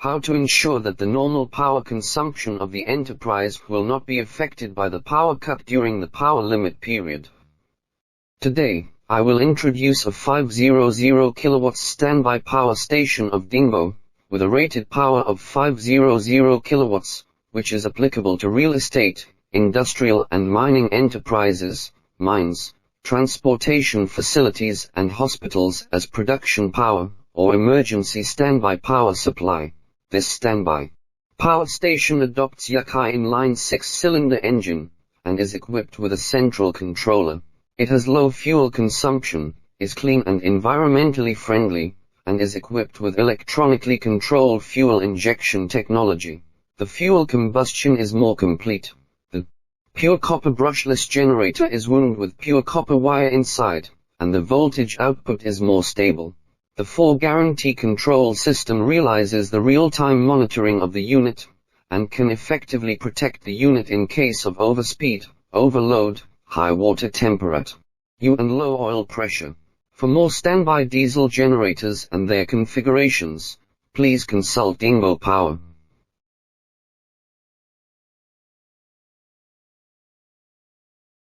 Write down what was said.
How to ensure that the normal power consumption of the enterprise will not be affected by the power cut during the power limit period. Today, I will introduce a 500 kilowatts standby power station of Dingbo, with a rated power of 500 kilowatts, which is applicable to real estate, industrial and mining enterprises, mines, transportation facilities and hospitals as production power, or emergency standby power supply. This standby power station adopts Yuchai inline 6-cylinder engine, and is equipped with a central controller. It has low fuel consumption, is clean and environmentally friendly, and is equipped with electronically controlled fuel injection technology. The fuel combustion is more complete. The pure copper brushless generator is wound with pure copper wire inside, and the voltage output is more stable. The 4 guarantee control system realizes the real-time monitoring of the unit, and can effectively protect the unit in case of overspeed, overload, high water temperature, and low oil pressure. For more standby diesel generators and their configurations, please consult Dingbo Power.